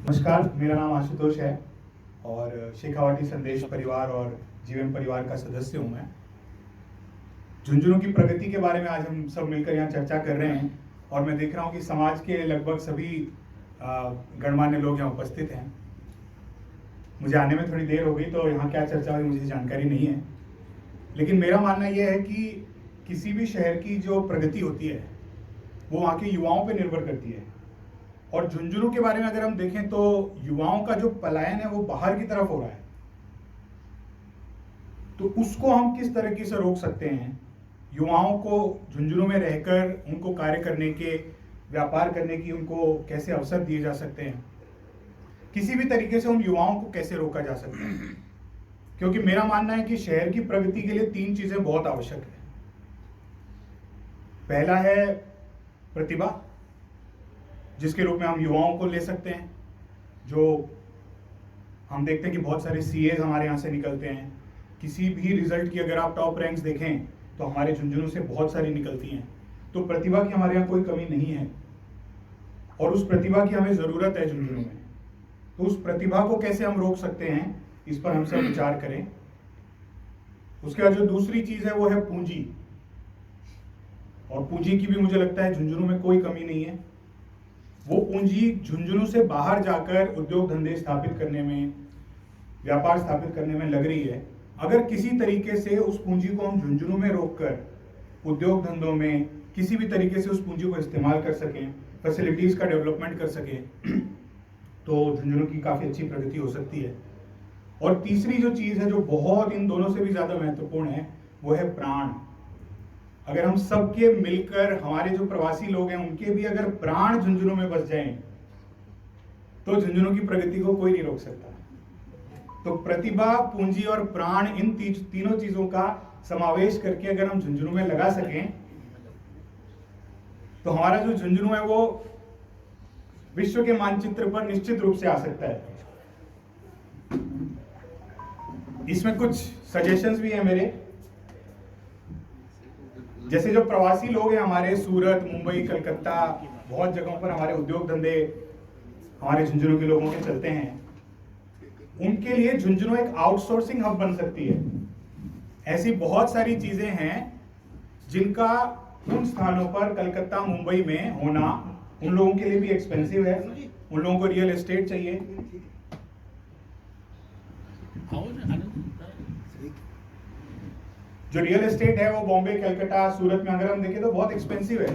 नमस्कार, मेरा नाम आशुतोष है और शेखावाटी संदेश परिवार और जीवन परिवार का सदस्य हूँ मैं। झुंझुनू की प्रगति के बारे में आज हम सब मिलकर यहाँ चर्चा कर रहे हैं और मैं देख रहा हूँ कि समाज के लगभग सभी गणमान्य लोग यहाँ उपस्थित हैं। मुझे आने में थोड़ी देर हो गई तो यहाँ क्या चर्चा हुई मुझे जानकारी नहीं है, लेकिन मेरा मानना यह है कि किसी भी शहर की जो प्रगति होती है वो वहाँ के युवाओं पर निर्भर करती है। और झुंझुनू के बारे में अगर हम देखें तो युवाओं का जो पलायन है वो बाहर की तरफ हो रहा है, तो उसको हम किस तरीके से रोक सकते हैं। युवाओं को झुंझुनू में रहकर उनको कार्य करने के, व्यापार करने की उनको कैसे अवसर दिए जा सकते हैं, किसी भी तरीके से उन युवाओं को कैसे रोका जा सकता है। क्योंकि मेरा मानना है कि शहर की प्रगति के लिए 3 चीजें बहुत आवश्यक है। पहला है प्रतिभा, जिसके रूप में हम युवाओं को ले सकते हैं। जो हम देखते हैं कि बहुत सारे सीएज हमारे यहाँ से निकलते हैं। किसी भी रिजल्ट की अगर आप टॉप रैंक्स देखें तो हमारे झुंझुनू से बहुत सारी निकलती हैं। तो प्रतिभा की हमारे यहाँ कोई कमी नहीं है और उस प्रतिभा की हमें ज़रूरत है झुंझुनू में। तो उस प्रतिभा को कैसे हम रोक सकते हैं, इस पर हम सब विचार करें। उसके बाद जो दूसरी चीज़ है वो है पूंजी, और पूंजी की भी मुझे लगता है झुंझुनू में कोई कमी नहीं है। वो पूंजी झुंझुनू से बाहर जाकर उद्योग धंधे स्थापित करने में, व्यापार स्थापित करने में लग रही है। अगर किसी तरीके से उस पूंजी को हम झुंझुनू में रोककर उद्योग धंधों में किसी भी तरीके से उस पूंजी को इस्तेमाल कर सकें, फैसिलिटीज का डेवलपमेंट कर सकें, तो झुंझुनू की काफी अच्छी प्रगति हो सकती है। और तीसरी जो चीज है जो बहुत इन दोनों से भी ज्यादा महत्वपूर्ण है वो है प्राण। अगर हम सबके मिलकर, हमारे जो प्रवासी लोग हैं उनके भी अगर प्राण झुंझुनू में बस जाएं तो झुंझुनू की प्रगति को कोई नहीं रोक सकता। तो प्रतिभा, पूंजी और प्राण, इन तीनों चीजों का समावेश करके अगर हम झुंझुनू में लगा सकें तो हमारा जो झुंझुनू है वो विश्व के मानचित्र पर निश्चित रूप से आ सकता है। इसमें कुछ सजेशंस भी हैं मेरे। जैसे जो प्रवासी लोग हैं हमारे, सूरत, मुंबई, कलकत्ता, बहुत जगहों पर हमारे उद्योग धंधे हमारे झुंझुनू के लोगों के चलते हैं, उनके लिए झुंझुनू एक आउटसोर्सिंग हब बन सकती है। ऐसी बहुत सारी चीजें हैं जिनका उन स्थानों पर, कलकत्ता, मुंबई में होना उन लोगों के लिए भी एक्सपेंसिव है। उन लोगों को रियल एस्टेट चाहिए। जो रियल एस्टेट है वो बॉम्बे, कलकत्ता, सूरत में अगर हम देखें तो बहुत एक्सपेंसिव है।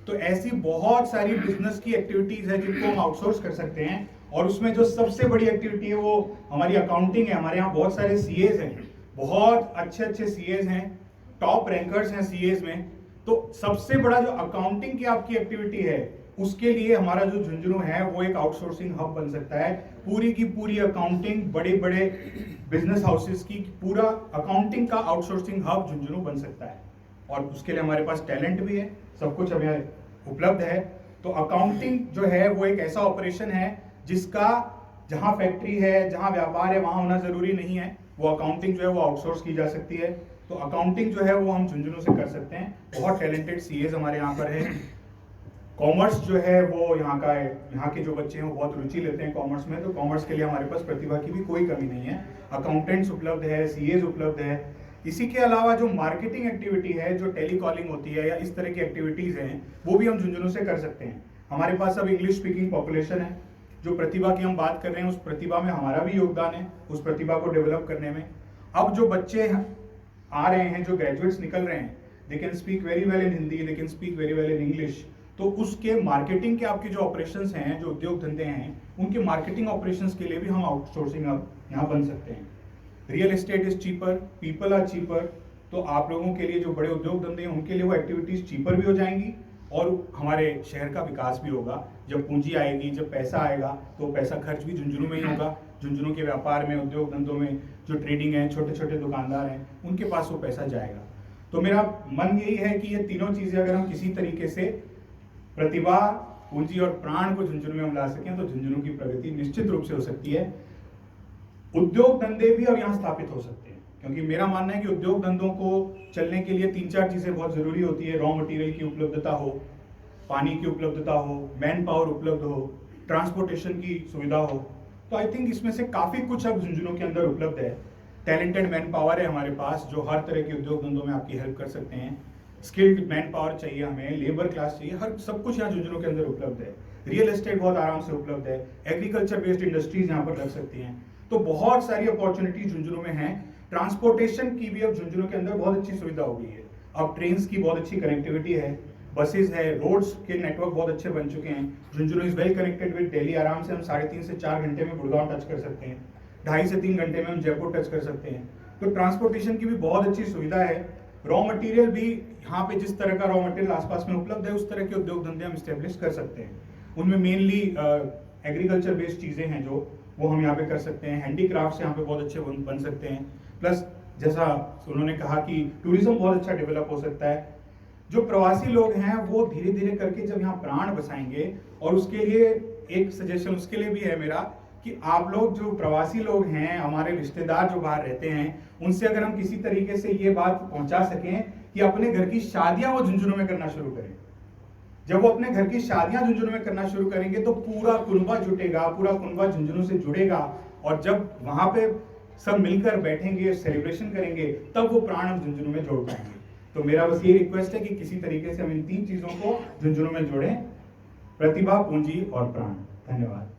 तो ऐसी बहुत सारी बिजनेस की एक्टिविटीज है जिनको हम आउटसोर्स कर सकते हैं। और उसमें जो सबसे बड़ी एक्टिविटी है वो हमारी अकाउंटिंग है। हमारे यहाँ बहुत सारे सीएज हैं, बहुत अच्छे अच्छे सीएज हैं, टॉप रैंकर्स हैं सीएज में। तो सबसे बड़ा जो अकाउंटिंग की आपकी एक्टिविटी है उसके लिए हमारा जो झुंझुनू है वो एक आउटसोर्सिंग हब बन सकता है। पूरी की पूरी अकाउंटिंग, बड़े बड़े बिजनेस हाउसेस की पूरा अकाउंटिंग का आउटसोर्सिंग हब झुंझुनू बन सकता है। और उसके लिए हमारे पास टैलेंट भी है, सब कुछ हमें उपलब्ध है। तो अकाउंटिंग जो है वो एक ऐसा ऑपरेशन है जिसका, जहां फैक्ट्री है, जहां व्यापार है, वहां होना जरूरी नहीं है। वो अकाउंटिंग जो है वो आउटसोर्स की जा सकती है। तो अकाउंटिंग जो है वो हम झुंझुनू से कर सकते हैं। बहुत टैलेंटेड सीएज हमारे यहाँ पर है। कॉमर्स जो है वो यहाँ का है, यहाँ के जो बच्चे हैं वो बहुत रुचि लेते हैं कॉमर्स में। तो कॉमर्स के लिए हमारे पास प्रतिभा की भी कोई कमी नहीं है। अकाउंटेंट्स उपलब्ध है, सीएज उपलब्ध है। इसी के अलावा जो मार्केटिंग एक्टिविटी है, जो टेलीकॉलिंग होती है या इस तरह की एक्टिविटीज हैं, वो भी हम झुंझुनू से कर सकते हैं। हमारे पास अब इंग्लिश स्पीकिंग पॉपुलेशन है। जो प्रतिभा की हम बात कर रहे हैं उस प्रतिभा में हमारा भी योगदान है, उस प्रतिभा को डेवलप करने में। अब जो बच्चे आ रहे हैं, जो ग्रेजुएट्स निकल रहे हैं, they can speak very well in Hindi, they can speak very well in English. तो उसके मार्केटिंग के आपके जो ऑपरेशंस हैं, जो उद्योग धंधे हैं, उनके मार्केटिंग ऑपरेशंस के लिए भी हम आउटसोर्सिंग अब यहाँ बन सकते हैं। Real estate is cheaper, people are cheaper. तो आप लोगों के लिए जो बड़े उद्योग धंधे हैं उनके लिए वो एक्टिविटीज चीपर भी हो जाएंगी और हमारे शहर का विकास भी होगा। जब पूंजी आएगी, जब पैसा आएगा, तो पैसा खर्च भी झुंझुनू में ही होगा। झुंझुनू के व्यापार में, उद्योग धंधों में जो ट्रेडिंग है, छोटे छोटे दुकानदार हैं, उनके पास वो पैसा जाएगा। तो मेरा मन यही है कि ये तीनों चीजें अगर हम किसी तरीके से, प्रतिभा, पूंजी और प्राण को झुंझुनू में हम ला सकें तो झुंझुनू की प्रगति निश्चित रूप से हो सकती है। उद्योग धंधे भी अब यहाँ स्थापित हो सकते हैं, क्योंकि मेरा मानना है कि उद्योग धंधों को चलने के लिए 3-4 चीजें बहुत जरूरी होती है। रॉ मटेरियल की उपलब्धता हो, पानी की उपलब्धता हो, मैन पावर उपलब्ध हो, ट्रांसपोर्टेशन की सुविधा हो। तो आई थिंक इसमें से काफ़ी कुछ अब झुंझुनू के अंदर उपलब्ध है। टैलेंटेड मैन पावर है हमारे पास जो हर तरह के उद्योग धंधों में आपकी हेल्प कर सकते हैं। स्किल्ड मैन पावर चाहिए हमें, लेबर क्लास चाहिए, हर सब कुछ यहाँ झुंझुनू के अंदर उपलब्ध है। रियल एस्टेट बहुत आराम से उपलब्ध है, एग्रीकल्चर बेस्ड इंडस्ट्रीज यहाँ पर लग सकती हैं। तो बहुत सारी अपॉर्चुनिटी झुंझुनू में है। ट्रांसपोर्टेशन की भी अब झुंझुनू के अंदर बहुत अच्छी सुविधा हो गई है। अब ट्रेन्स की बहुत अच्छी कनेक्टिविटी है, बसेज है, रोड्स के नेटवर्क बहुत अच्छे बन चुके हैं। Jhunjhunu is well connected with Delhi. आराम से हम 3.5 से 4 घंटे में गुड़गांव टच कर सकते हैं, 2.5 से 3 घंटे में हम जयपुर टच कर सकते हैं। तो ट्रांसपोर्टेशन की भी बहुत अच्छी सुविधा है। रॉ मटेरियल भी यहाँ पे जिस तरह का रॉ मटेरियल आसपास में उपलब्ध है उस तरह के उद्योग धंधे हम स्टेब्लिश कर सकते हैं। उनमें मेनली एग्रीकल्चर बेस्ड चीज़ें हैं जो वो हम यहाँ पे कर सकते हैं। हैंडीक्राफ्ट्स यहाँ पे बहुत अच्छे बन सकते हैं। प्लस जैसा उन्होंने कहा कि टूरिज्म बहुत अच्छा डेवलप हो सकता है। जो प्रवासी लोग हैं वो धीरे धीरे करके जब यहाँ प्राण बसाएंगे, और उसके लिए एक सजेशन उसके लिए भी है मेरा कि आप लोग जो प्रवासी लोग हैं, हमारे रिश्तेदार जो बाहर रहते हैं, उनसे अगर हम किसी तरीके से ये बात पहुंचा सकें कि अपने घर की शादियां वो झुंझुनू में करना शुरू करें। जब वो अपने घर की शादियां झुंझुनू में करना शुरू करेंगे तो पूरा कुनबा जुटेगा, पूरा कुनबा झुंझुनू से जुड़ेगा, और जब वहां पे सब मिलकर बैठेंगे, सेलिब्रेशन करेंगे, तब वो प्राण हम झुंझुनू में जोड़ पाएंगे। तो मेरा बस ये रिक्वेस्ट है कि किसी तरीके से हम इन 3 चीजों को झुंझुनू में जोड़ें: प्रतिभा, पूंजी और प्राण। धन्यवाद।